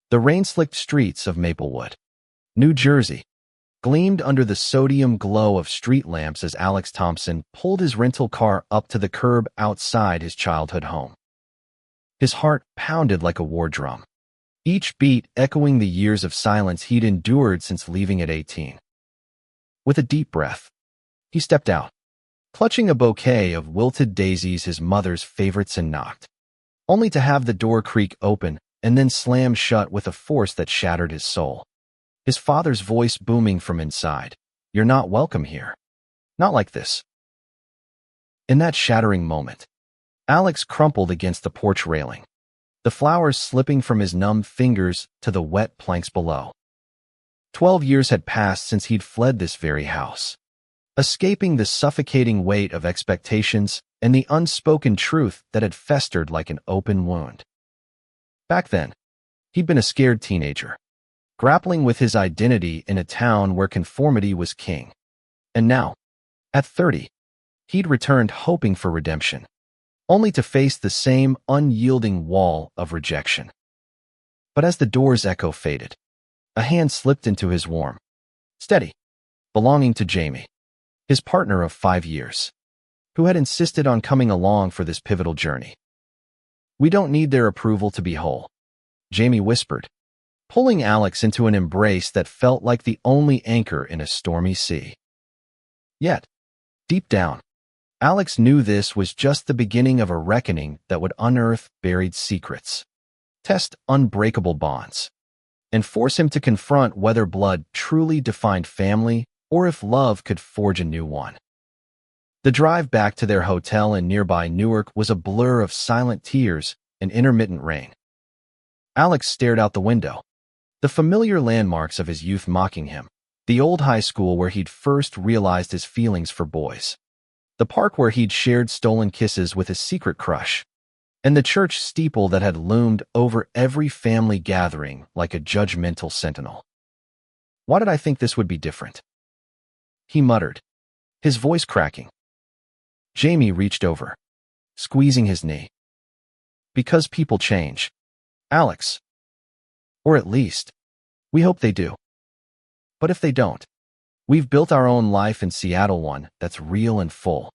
The rain-slicked streets of Maplewood, New Jersey, gleamed under the sodium glow of street lamps as Alex Thompson pulled his rental car up to the curb outside his childhood home. His heart pounded like a war drum, each beat echoing the years of silence he'd endured since leaving at 18. With a deep breath, he stepped out, clutching a bouquet of wilted daisies, his mother's favorites, and knocked, only to have the door creak open and then slam shut with a force that shattered his soul. His father's voice booming from inside. "You're not welcome here. Not like this." In that shattering moment, Alex crumpled against the porch railing, the flowers slipping from his numb fingers to the wet planks below. 12 years had passed since he'd fled this very house, escaping the suffocating weight of expectations and the unspoken truth that had festered like an open wound. Back then, he'd been a scared teenager, grappling with his identity in a town where conformity was king. And now, at 30, he'd returned hoping for redemption, only to face the same unyielding wall of rejection. But as the door's echo faded, a hand slipped into his warm, steady, belonging to Jamie, his partner of 5 years, who had insisted on coming along for this pivotal journey. "We don't need their approval to be whole," Jamie whispered, pulling Alex into an embrace that felt like the only anchor in a stormy sea. Yet, deep down, Alex knew this was just the beginning of a reckoning that would unearth buried secrets, test unbreakable bonds, and force him to confront whether blood truly defined family or if love could forge a new one. The drive back to their hotel in nearby Newark was a blur of silent tears and intermittent rain. Alex stared out the window, the familiar landmarks of his youth mocking him, the old high school where he'd first realized his feelings for boys, the park where he'd shared stolen kisses with his secret crush, and the church steeple that had loomed over every family gathering like a judgmental sentinel. "Why did I think this would be different?" he muttered, his voice cracking. Jamie reached over, squeezing his knee. "Because people change, Alex. Or at least, we hope they do. But if they don't, we've built our own life in Seattle, one that's real and full."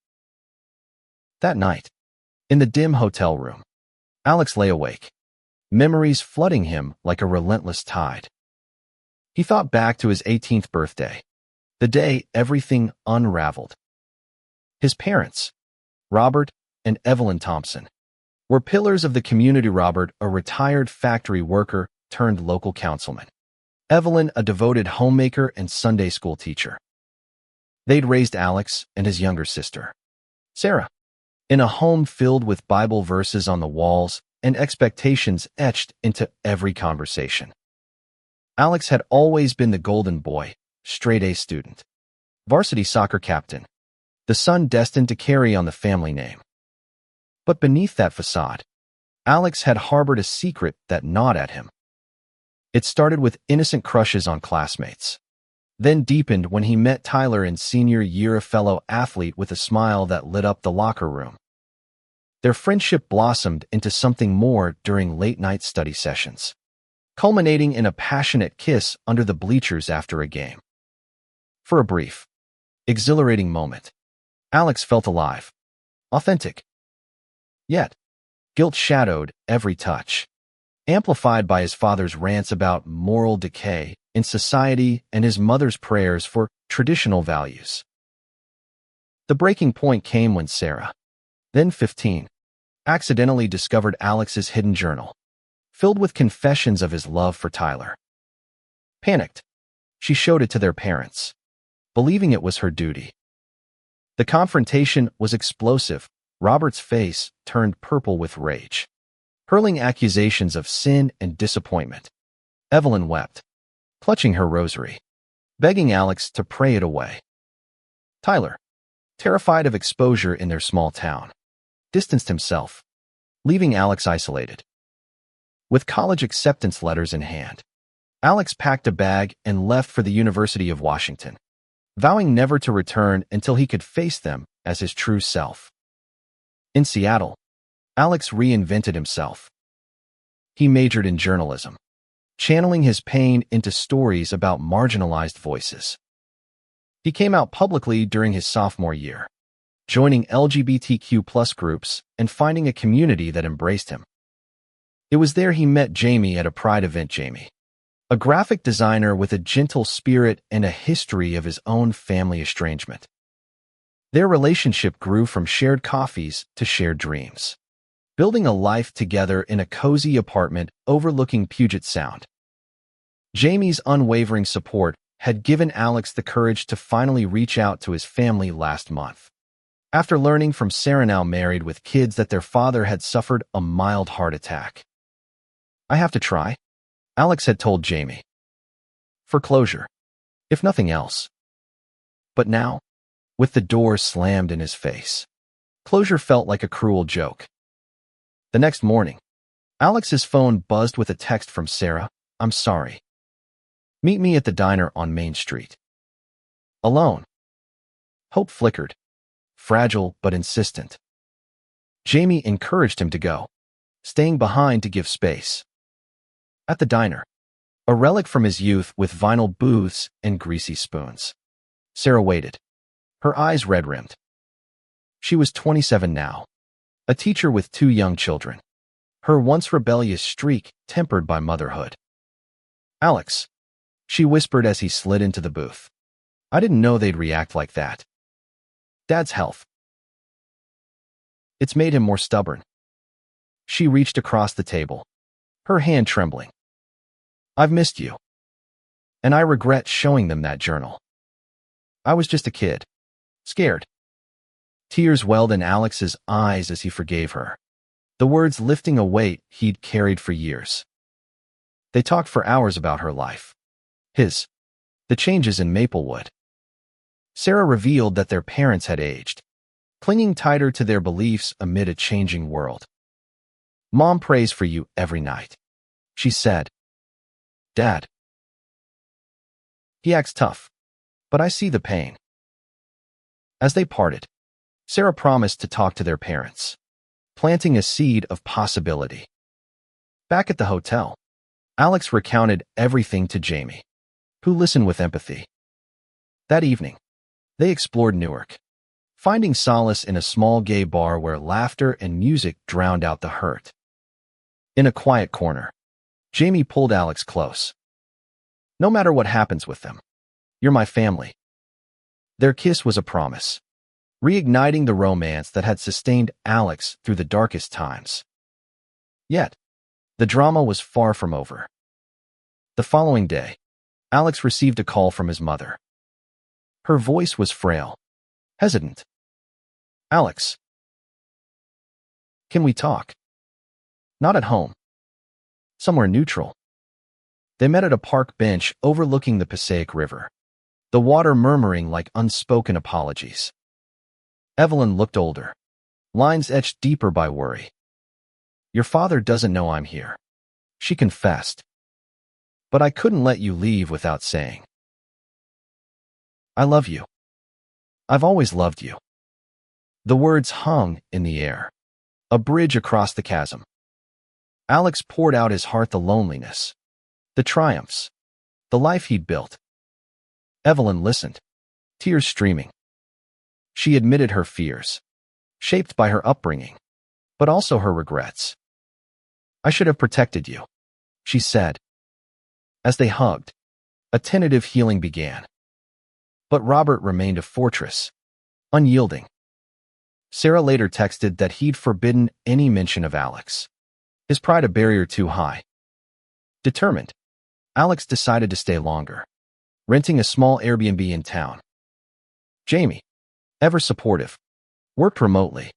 That night, in the dim hotel room, Alex lay awake, memories flooding him like a relentless tide. He thought back to his 18th birthday, the day everything unraveled. His parents, Robert and Evelyn Thompson, were pillars of the community. Robert, a retired factory worker turned local councilman. Evelyn, a devoted homemaker and Sunday school teacher. They'd raised Alex and his younger sister, Sarah, in a home filled with Bible verses on the walls and expectations etched into every conversation. Alex had always been the golden boy, straight-A student, varsity soccer captain, the son destined to carry on the family name. But beneath that facade, Alex had harbored a secret that gnawed at him. It started with innocent crushes on classmates, then deepened when he met Tyler in senior year, a fellow athlete with a smile that lit up the locker room. Their friendship blossomed into something more during late-night study sessions, culminating in a passionate kiss under the bleachers after a game. For a brief, exhilarating moment, Alex felt alive, authentic. Yet, guilt shadowed every touch, amplified by his father's rants about moral decay in society and his mother's prayers for traditional values. The breaking point came when Sarah, then 15, accidentally discovered Alex's hidden journal, filled with confessions of his love for Tyler. Panicked, she showed it to their parents, believing it was her duty. The confrontation was explosive. Robert's face turned purple with rage, hurling accusations of sin and disappointment. Evelyn wept, clutching her rosary, begging Alex to pray it away. Tyler, terrified of exposure in their small town, distanced himself, leaving Alex isolated. With college acceptance letters in hand, Alex packed a bag and left for the University of Washington, vowing never to return until he could face them as his true self. In Seattle, Alex reinvented himself. He majored in journalism, channeling his pain into stories about marginalized voices. He came out publicly during his sophomore year, joining LGBTQ+ groups and finding a community that embraced him. It was there he met Jamie at a Pride event. Jamie, a graphic designer with a gentle spirit and a history of his own family estrangement. Their relationship grew from shared coffees to shared dreams, building a life together in a cozy apartment overlooking Puget Sound. Jamie's unwavering support had given Alex the courage to finally reach out to his family last month, after learning from Sarah, now married with kids, that their father had suffered a mild heart attack. "I have to try," Alex had told Jamie. "For closure, if nothing else." But now, with the door slammed in his face, closure felt like a cruel joke. The next morning, Alex's phone buzzed with a text from Sarah. "I'm sorry. Meet me at the diner on Main Street." Alone. Hope flickered, fragile but insistent. Jamie encouraged him to go, staying behind to give space. At the diner, a relic from his youth with vinyl booths and greasy spoons, Sarah waited, her eyes red-rimmed. She was 27 now, a teacher with 2 young children, her once rebellious streak tempered by motherhood. "Alex," she whispered as he slid into the booth. "I didn't know they'd react like that." "Dad's health. It's made him more stubborn." She reached across the table, her hand trembling. "I've missed you. And I regret showing them that journal. I was just a kid. Scared." Tears welled in Alex's eyes as he forgave her, the words lifting a weight he'd carried for years. They talked for hours about her life, his, the changes in Maplewood. Sarah revealed that their parents had aged, clinging tighter to their beliefs amid a changing world. "Mom prays for you every night," she said. "Dad, he acts tough, but I see the pain." As they parted, Sarah promised to talk to their parents, planting a seed of possibility. Back at the hotel, Alex recounted everything to Jamie, who listened with empathy. That evening, they explored Newark, finding solace in a small gay bar where laughter and music drowned out the hurt. In a quiet corner, Jamie pulled Alex close. "No matter what happens with them, you're my family." Their kiss was a promise, reigniting the romance that had sustained Alex through the darkest times. Yet, the drama was far from over. The following day, Alex received a call from his mother. Her voice was frail, hesitant. "Alex, can we talk?" "Not at home. Somewhere neutral." They met at a park bench overlooking the Passaic River, the water murmuring like unspoken apologies. Evelyn looked older, lines etched deeper by worry. "Your father doesn't know I'm here," she confessed. "But I couldn't let you leave without saying, I love you. I've always loved you." The words hung in the air, a bridge across the chasm. Alex poured out his heart, the loneliness, the triumphs, the life he'd built. Evelyn listened, tears streaming. She admitted her fears, shaped by her upbringing, but also her regrets. "I should have protected you," she said. As they hugged, a tentative healing began. But Robert remained a fortress, unyielding. Sarah later texted that he'd forbidden any mention of Alex, his pride a barrier too high. Determined, Alex decided to stay longer, renting a small Airbnb in town. Jamie, ever supportive, worked remotely,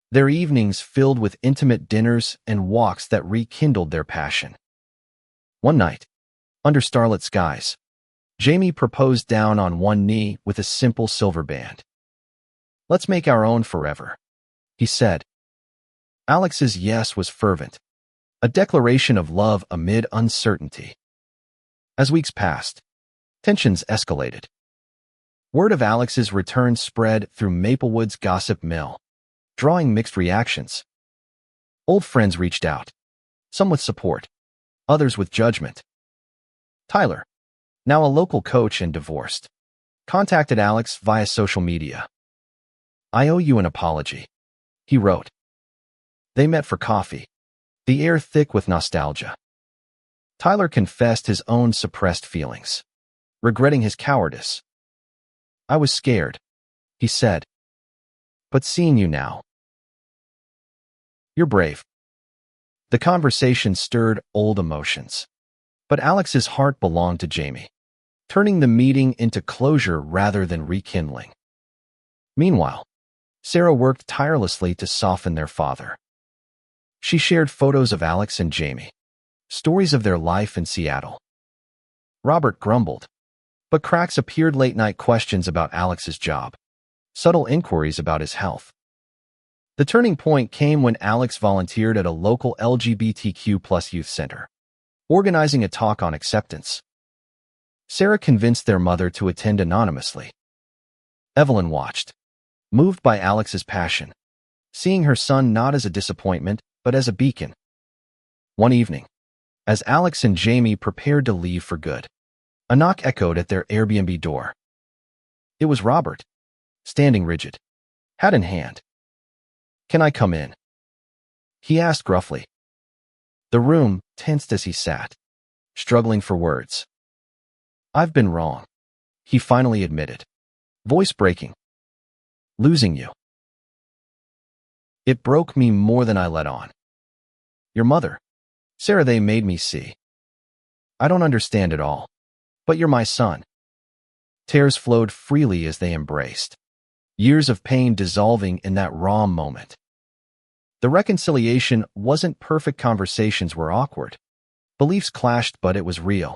their evenings filled with intimate dinners and walks that rekindled their passion. One night, under starlit skies, Jamie proposed down on one knee with a simple silver band. "Let's make our own forever," he said. Alex's yes was fervent, a declaration of love amid uncertainty. As weeks passed, tensions escalated. Word of Alex's return spread through Maplewood's gossip mill, drawing mixed reactions. Old friends reached out, some with support, others with judgment. Tyler, now a local coach and divorced, contacted Alex via social media. "I owe you an apology," he wrote. They met for coffee, the air thick with nostalgia. Tyler confessed his own suppressed feelings, regretting his cowardice. "I was scared," he said. "But seeing you now, you're brave." The conversation stirred old emotions. But Alex's heart belonged to Jamie, turning the meeting into closure rather than rekindling. Meanwhile, Sarah worked tirelessly to soften their father. She shared photos of Alex and Jamie, stories of their life in Seattle. Robert grumbled, but cracks appeared: late-night questions about Alex's job, subtle inquiries about his health. The turning point came when Alex volunteered at a local LGBTQ+ youth center, organizing a talk on acceptance. Sarah convinced their mother to attend anonymously. Evelyn watched, moved by Alex's passion, seeing her son not as a disappointment, but as a beacon. One evening, as Alex and Jamie prepared to leave for good, a knock echoed at their Airbnb door. It was Robert, standing rigid, hat in hand. "Can I come in?" he asked gruffly. The room tensed as he sat, struggling for words. "I've been wrong," he finally admitted, voice breaking. "Losing you. It broke me more than I let on. Your mother, Sarah, they made me see. I don't understand it all, but you're my son." Tears flowed freely as they embraced, years of pain dissolving in that raw moment. The reconciliation wasn't perfect. Conversations were awkward. Beliefs clashed, but it was real.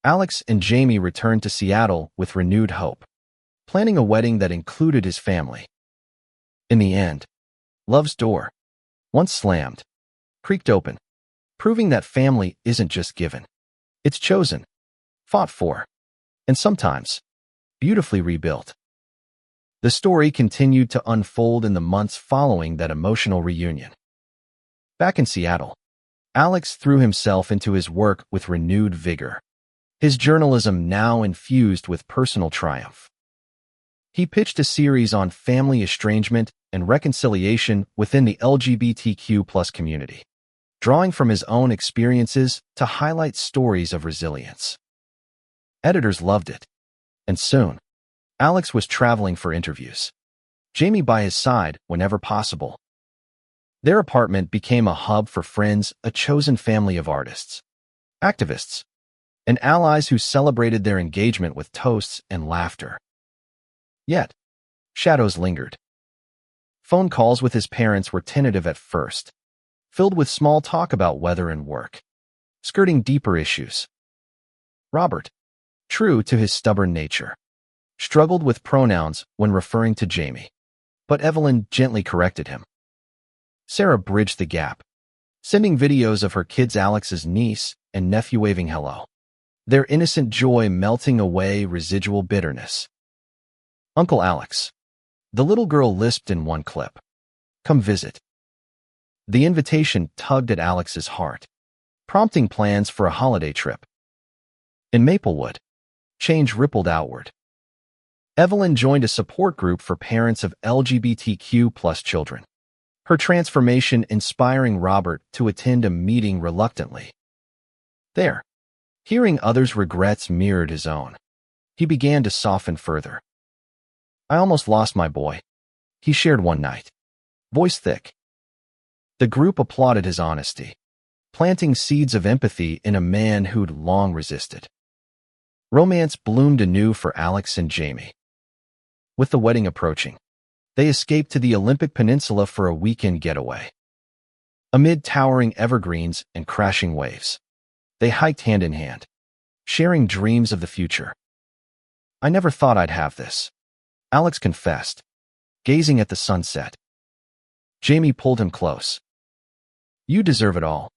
Alex and Jamie returned to Seattle with renewed hope, planning a wedding that included his family. In the end, love's door, once slammed, creaked open, proving that family isn't just given. It's chosen, fought for, and sometimes beautifully rebuilt. The story continued to unfold in the months following that emotional reunion. Back in Seattle, Alex threw himself into his work with renewed vigor, his journalism now infused with personal triumph. He pitched a series on family estrangement and reconciliation within the LGBTQ+ community, drawing from his own experiences to highlight stories of resilience. Editors loved it, and soon, Alex was traveling for interviews, Jamie by his side whenever possible. Their apartment became a hub for friends, a chosen family of artists, activists, and allies who celebrated their engagement with toasts and laughter. Yet, shadows lingered. Phone calls with his parents were tentative at first, filled with small talk about weather and work, skirting deeper issues. Robert, true to his stubborn nature, struggled with pronouns when referring to Jamie, but Evelyn gently corrected him. Sarah bridged the gap, sending videos of her kids, Alex's niece and nephew, waving hello, their innocent joy melting away residual bitterness. "Uncle Alex," the little girl lisped in one clip. "Come visit." The invitation tugged at Alex's heart, prompting plans for a holiday trip. In Maplewood, change rippled outward. Evelyn joined a support group for parents of LGBTQ+ children, her transformation inspiring Robert to attend a meeting reluctantly. There, hearing others' regrets mirrored his own, he began to soften further. "I almost lost my boy," he shared one night, voice thick. The group applauded his honesty, planting seeds of empathy in a man who'd long resisted. Romance bloomed anew for Alex and Jamie. With the wedding approaching, they escaped to the Olympic Peninsula for a weekend getaway. Amid towering evergreens and crashing waves, they hiked hand in hand, sharing dreams of the future. "I never thought I'd have this," Alex confessed, gazing at the sunset. Jamie pulled him close. "You deserve it all."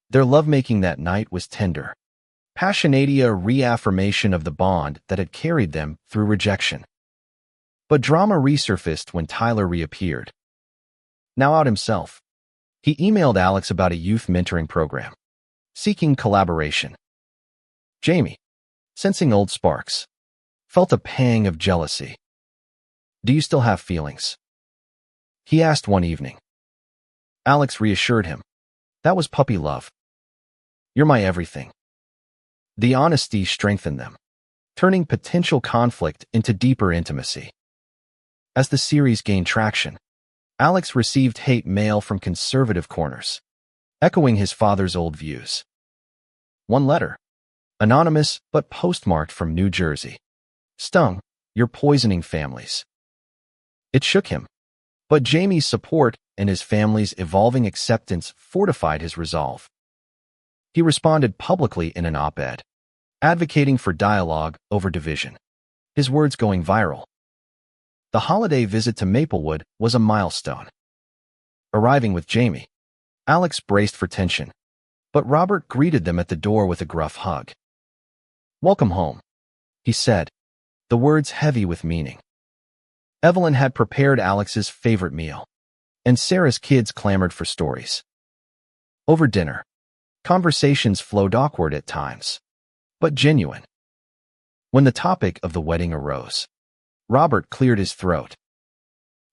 Their lovemaking that night was tender, passionate, a reaffirmation of the bond that had carried them through rejection. But drama resurfaced when Tyler reappeared. Now out himself, he emailed Alex about a youth mentoring program, seeking collaboration. Jamie, sensing old sparks, felt a pang of jealousy. "Do you still have feelings?" he asked one evening. Alex reassured him. "That was puppy love. You're my everything." The honesty strengthened them, turning potential conflict into deeper intimacy. As the series gained traction, Alex received hate mail from conservative corners, echoing his father's old views. One letter, anonymous but postmarked from New Jersey, stung. "You're poisoning families." It shook him, but Jamie's support and his family's evolving acceptance fortified his resolve. He responded publicly in an op-ed, advocating for dialogue over division, his words going viral. The holiday visit to Maplewood was a milestone. Arriving with Jamie, Alex braced for tension, but Robert greeted them at the door with a gruff hug. "Welcome home," he said, the words heavy with meaning. Evelyn had prepared Alex's favorite meal, and Sarah's kids clamored for stories. Over dinner, conversations flowed awkward at times, but genuine. When the topic of the wedding arose, Robert cleared his throat.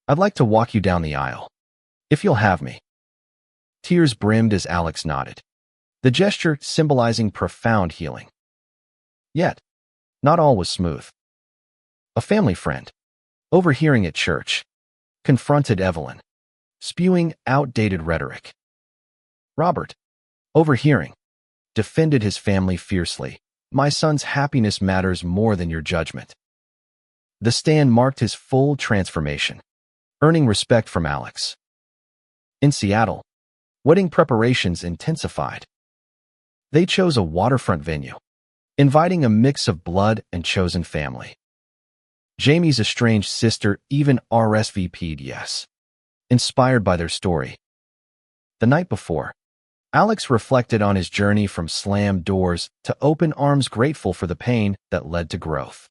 "I'd like to walk you down the aisle, if you'll have me." Tears brimmed as Alex nodded, the gesture symbolizing profound healing. Yet, not all was smooth. A family friend, overhearing at church, confronted Evelyn, spewing outdated rhetoric. Robert, overhearing, defended his family fiercely. "My son's happiness matters more than your judgment." The stand marked his full transformation, earning respect from Alex. In Seattle, wedding preparations intensified. They chose a waterfront venue, inviting a mix of blood and chosen family. Jamie's estranged sister even RSVP'd yes, inspired by their story. The night before, Alex reflected on his journey from slammed doors to open arms, grateful for the pain that led to growth.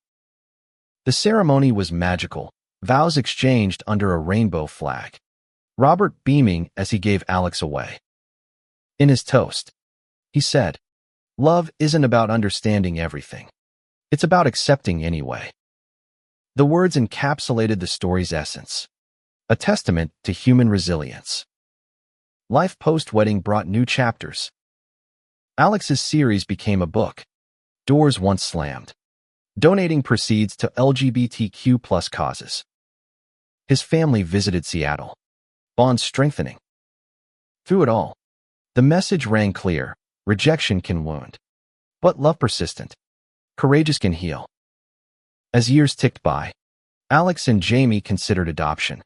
The ceremony was magical, vows exchanged under a rainbow flag, Robert beaming as he gave Alex away. In his toast, he said, "Love isn't about understanding everything. It's about accepting anyway." The words encapsulated the story's essence, a testament to human resilience. Life post-wedding brought new chapters. Alex's series became a book, Doors Once Slammed, donating proceeds to LGBTQ+ causes. His family visited Seattle, bonds strengthening. Through it all, the message rang clear: rejection can wound, but love persistent, courageous can heal. As years ticked by, Alex and Jamie considered adoption,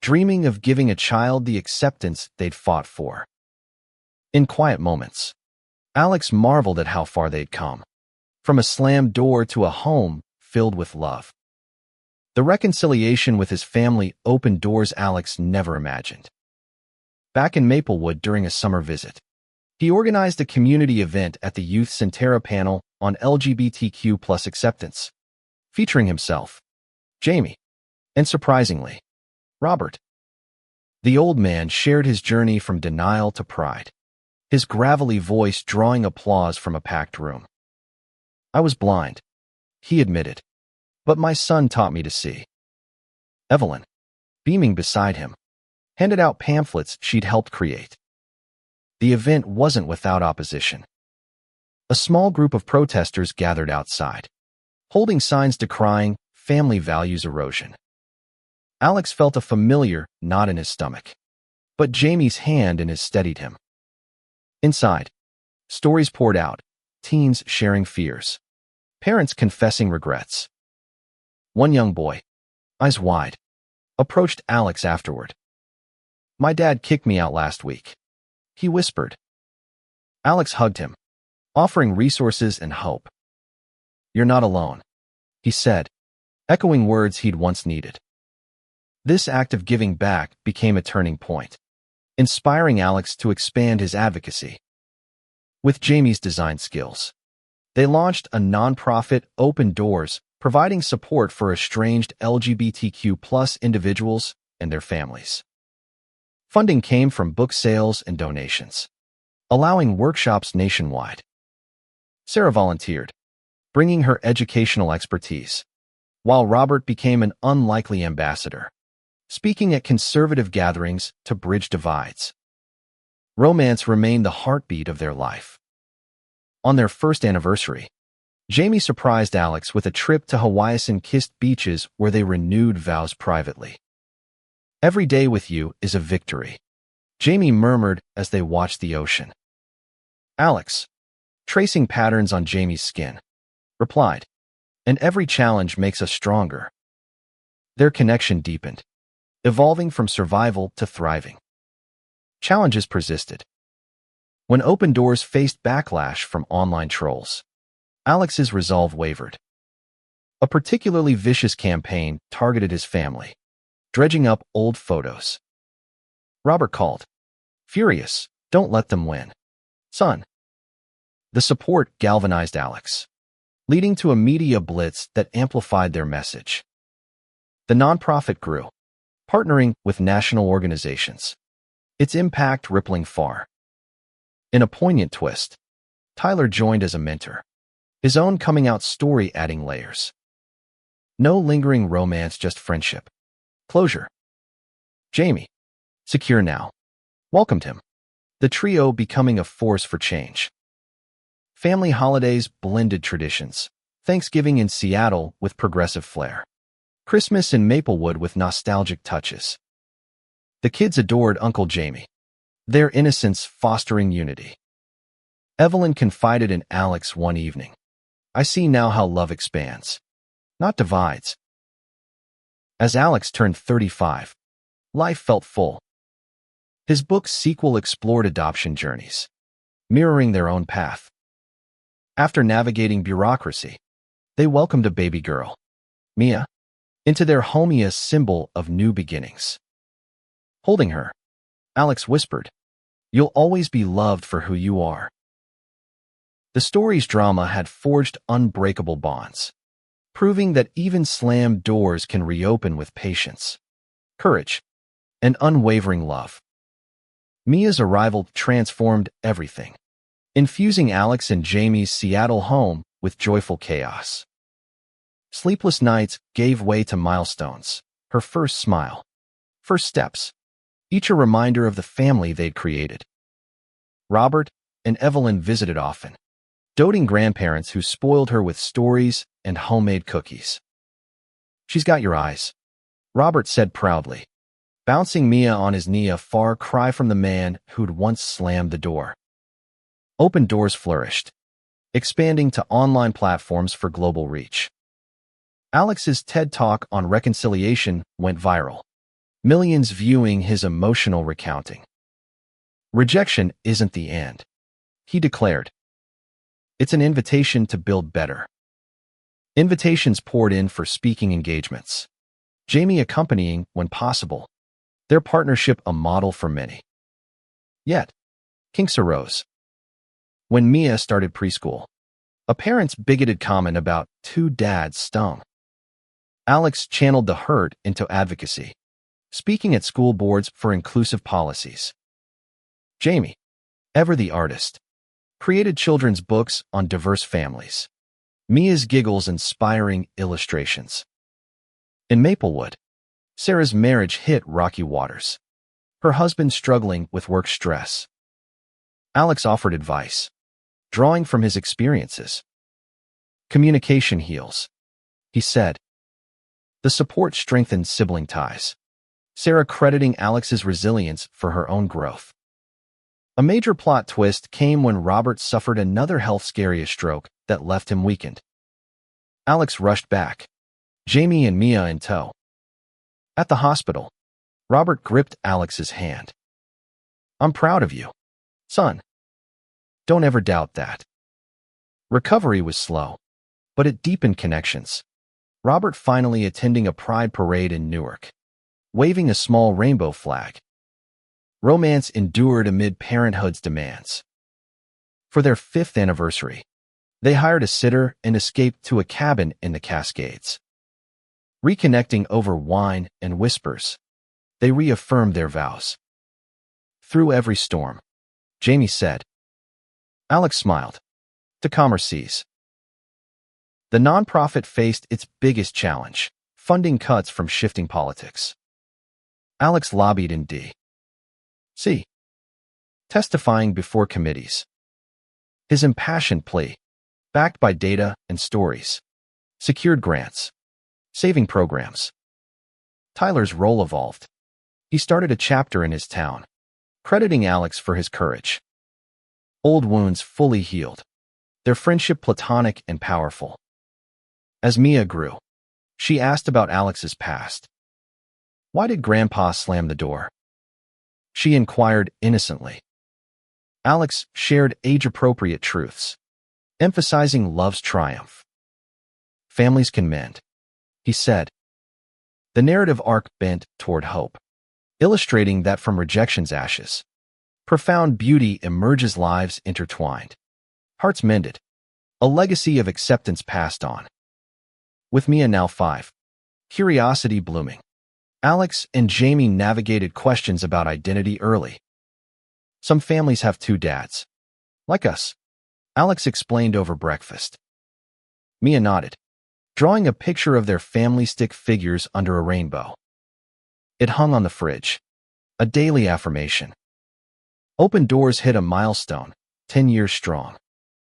dreaming of giving a child the acceptance they'd fought for. In quiet moments, Alex marveled at how far they'd come, from a slammed door to a home filled with love. The reconciliation with his family opened doors Alex never imagined. Back in Maplewood during a summer visit, he organized a community event at the Youth Centera panel on LGBTQ+ acceptance, featuring himself, Jamie, and surprisingly, Robert. The old man shared his journey from denial to pride, his gravelly voice drawing applause from a packed room. "I was blind," he admitted, "but my son taught me to see." Evelyn, beaming beside him, handed out pamphlets she'd helped create. The event wasn't without opposition. A small group of protesters gathered outside, holding signs decrying family values erosion. Alex felt a familiar knot in his stomach, but Jamie's hand in his steadied him. Inside, stories poured out, teens sharing fears, parents confessing regrets. One young boy, eyes wide, approached Alex afterward. "My dad kicked me out last week," he whispered. Alex hugged him, offering resources and hope. "You're not alone," he said, echoing words he'd once needed. This act of giving back became a turning point, inspiring Alex to expand his advocacy. With Jamie's design skills, they launched a nonprofit, Open Doors, providing support for estranged LGBTQ+ individuals and their families. Funding came from book sales and donations, allowing workshops nationwide. Sarah volunteered, bringing her educational expertise, while Robert became an unlikely ambassador, speaking at conservative gatherings to bridge divides. Romance remained the heartbeat of their life. On their first anniversary, Jamie surprised Alex with a trip to Hawaiian-kissed beaches where they renewed vows privately. "Every day with you is a victory," Jamie murmured as they watched the ocean. Alex, tracing patterns on Jamie's skin, replied, "And every challenge makes us stronger." Their connection deepened, evolving from survival to thriving. Challenges persisted. When open doors faced backlash from online trolls, Alex's resolve wavered. A particularly vicious campaign targeted his family, dredging up old photos. Robert called, "Furious, don't let them win, son." The support galvanized Alex, leading to a media blitz that amplified their message. The nonprofit grew, partnering with national organizations, its impact rippling far. In a poignant twist, Tyler joined as a mentor, his own coming-out story adding layers. No lingering romance, just friendship. Closure. Jamie, secure now, welcomed him, the trio becoming a force for change. Family holidays blended traditions, Thanksgiving in Seattle with progressive flair, Christmas in Maplewood with nostalgic touches. The kids adored Uncle Jamie, their innocence fostering unity. Evelyn confided in Alex one evening, "I see now how love expands, not divides." As Alex turned 35, life felt full. His book's sequel explored adoption journeys, mirroring their own path. After navigating bureaucracy, they welcomed a baby girl, Mia, into their home, a symbol of new beginnings. Holding her, Alex whispered, "You'll always be loved for who you are." The story's drama had forged unbreakable bonds, proving that even slammed doors can reopen with patience, courage, and unwavering love. Mia's arrival transformed everything, infusing Alex and Jamie's Seattle home with joyful chaos. Sleepless nights gave way to milestones, her first smile, first steps, each a reminder of the family they'd created. Robert and Evelyn visited often, doting grandparents who spoiled her with stories and homemade cookies. "She's got your eyes," Robert said proudly, bouncing Mia on his knee, a far cry from the man who'd once slammed the door. Open doors flourished, expanding to online platforms for global reach. Alex's TED Talk on reconciliation went viral, millions viewing his emotional recounting. "Rejection isn't the end," he declared. "It's an invitation to build better." Invitations poured in for speaking engagements, Jamie accompanying when possible, their partnership a model for many. Yet, kinks arose. When Mia started preschool, a parent's bigoted comment about two dads stung. Alex channeled the hurt into advocacy, speaking at school boards for inclusive policies. Jamie, ever the artist, created children's books on diverse families, Mia's giggles inspiring illustrations. In Maplewood, Sarah's marriage hit rocky waters, her husband struggling with work stress. Alex offered advice, drawing from his experiences. "Communication heals," he said. The support strengthened sibling ties, Sarah crediting Alex's resilience for her own growth. A major plot twist came when Robert suffered another health scare, a stroke that left him weakened. Alex rushed back, Jamie and Mia in tow. At the hospital, Robert gripped Alex's hand. "I'm proud of you, son. Don't ever doubt that." Recovery was slow, but it deepened connections. Robert finally attending a pride parade in Newark, waving a small rainbow flag. Romance endured amid parenthood's demands. For their 5th anniversary, they hired a sitter and escaped to a cabin in the Cascades. Reconnecting over wine and whispers, they reaffirmed their vows. "Through every storm," Jamie said. Alex smiled, to commerces. The nonprofit faced its biggest challenge, funding cuts from shifting politics. Alex lobbied in D.C., testifying before committees. His impassioned plea, backed by data and stories, secured grants, saving programs. Tyler's role evolved. He started a chapter in his town, crediting Alex for his courage. Old wounds fully healed, their friendship platonic and powerful. As Mia grew, she asked about Alex's past. Why did Grandpa slam the door? She inquired innocently. Alex shared age-appropriate truths, emphasizing love's triumph. Families can mend, he said. The narrative arc bent toward hope, illustrating that from rejection's ashes, profound beauty emerges, lives intertwined, hearts mended, a legacy of acceptance passed on. With Mia now 5, curiosity blooming, Alex and Jamie navigated questions about identity early. Some families have 2 dads. Like us, Alex explained over breakfast. Mia nodded, drawing a picture of their family stick figures under a rainbow. It hung on the fridge, a daily affirmation. Open Doors hit a milestone, 10 years strong,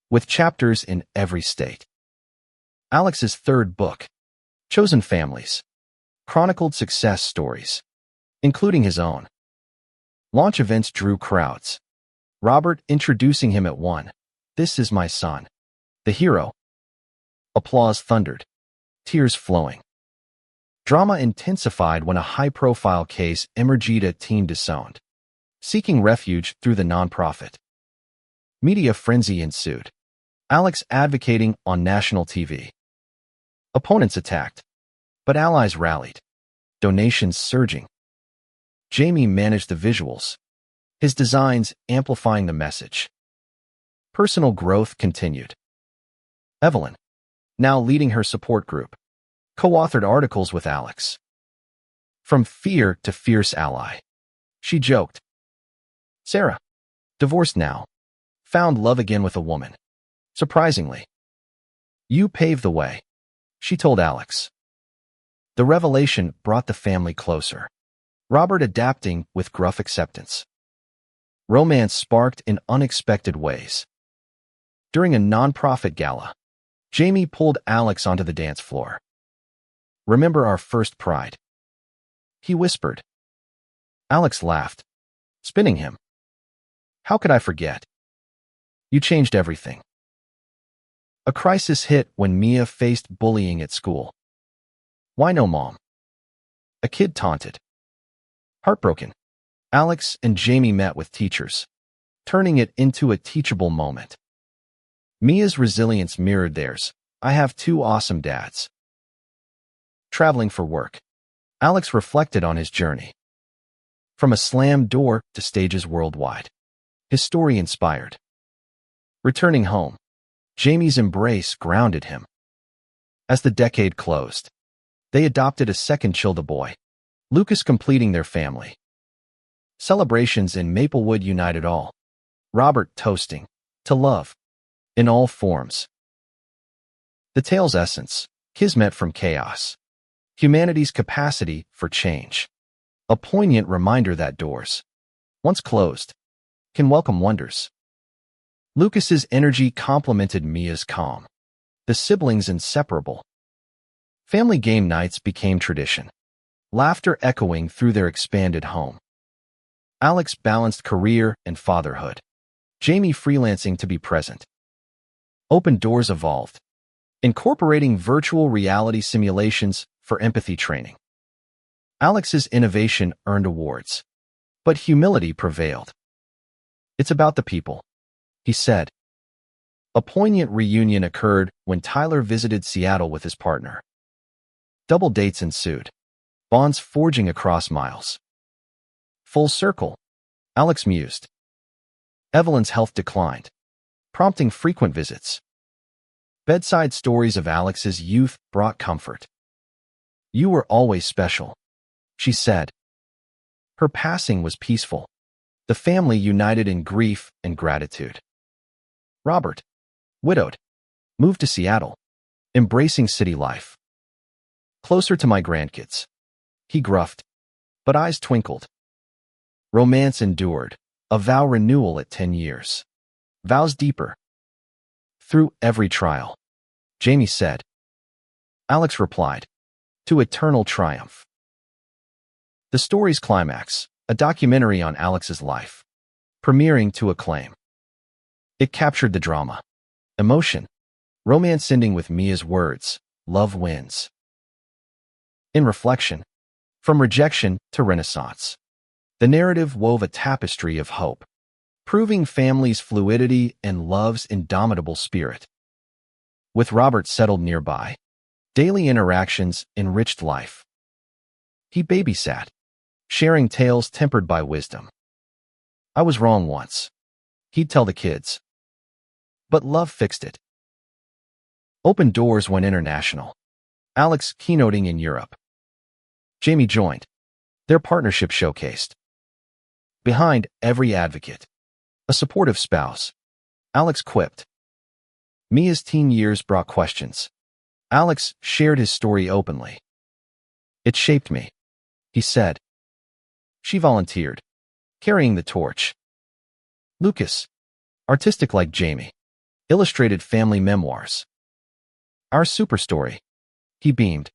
with chapters in every state. Alex's 3rd book, Chosen Families, chronicled success stories, including his own. Launch events drew crowds. Robert introducing him at one, "This is my son, the hero." Applause thundered, tears flowing. Drama intensified when a high-profile case emerged, a teen disowned, seeking refuge through the nonprofit. Media frenzy ensued, Alex advocating on national TV. Opponents attacked, but allies rallied, donations surging. Jamie managed the visuals, his designs amplifying the message. Personal growth continued. Evelyn, now leading her support group, co-authored articles with Alex. From fear to fierce ally, she joked. Sarah, divorced now, found love again with a woman. Surprisingly. You paved the way, she told Alex. The revelation brought the family closer, Robert adapting with gruff acceptance. Romance sparked in unexpected ways. During a nonprofit gala, Jamie pulled Alex onto the dance floor. Remember our first pride? He whispered. Alex laughed, spinning him. How could I forget? You changed everything. A crisis hit when Mia faced bullying at school. Why no mom? A kid taunted. Heartbroken, Alex and Jamie met with teachers, turning it into a teachable moment. Mia's resilience mirrored theirs. I have 2 awesome dads. Traveling for work, Alex reflected on his journey. From a slammed door to stages worldwide, his story inspired. Returning home, Jamie's embrace grounded him. As the decade closed, they adopted a second child boy, Lucas, completing their family. Celebrations in Maplewood united all. Robert toasting to love in all forms. The tale's essence, kismet from chaos, humanity's capacity for change. A poignant reminder that doors, once closed, can welcome wonders. Lucas's energy complemented Mia's calm, the siblings inseparable. Family game nights became tradition, laughter echoing through their expanded home. Alex balanced career and fatherhood, Jamie freelancing to be present. Open Doors evolved, incorporating virtual reality simulations for empathy training. Alex's innovation earned awards, but humility prevailed. It's about the people, he said. A poignant reunion occurred when Tyler visited Seattle with his partner. Double dates ensued, bonds forging across miles. Full circle, Alex mused. Evelyn's health declined, prompting frequent visits. Bedside stories of Alex's youth brought comfort. You were always special, she said. Her passing was peaceful, the family united in grief and gratitude. Robert, Widowed. Moved to Seattle. Embracing city life. Closer to my grandkids. He gruffed, but eyes twinkled. Romance endured. A vow renewal at 10 years. Vows deeper. Through every trial. Jamie said. Alex replied. To eternal triumph. The story's climax, a documentary on Alex's life. Premiering to acclaim. It captured the drama. Emotion. Romance ending with Mia's words, love wins. In reflection. From rejection to renaissance. The narrative wove a tapestry of hope, proving family's fluidity and love's indomitable spirit. With Robert settled nearby, daily interactions enriched life. He babysat, sharing tales tempered by wisdom. I was wrong once, he'd tell the kids. But love fixed it. Open doors went international. Alex keynoting in Europe. Jamie joined. Their partnership showcased. Behind every advocate, a supportive spouse. Alex quipped. Mia's teen years brought questions. Alex shared his story openly. It shaped me, he said. She volunteered, carrying the torch. Lucas, artistic like Jamie, illustrated family memoirs. Our super story, he beamed.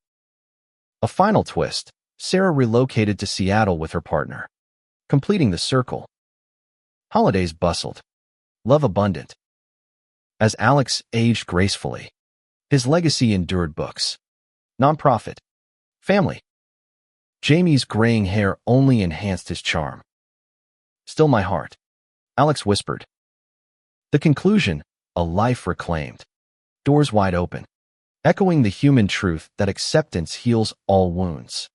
A final twist, Sarah relocated to Seattle with her partner, completing the circle. Holidays bustled, love abundant. As Alex aged gracefully, his legacy endured books, nonprofit, family. Jamie's graying hair only enhanced his charm. Still my heart, Alex whispered. The conclusion, a life reclaimed, doors wide open, echoing the human truth that acceptance heals all wounds.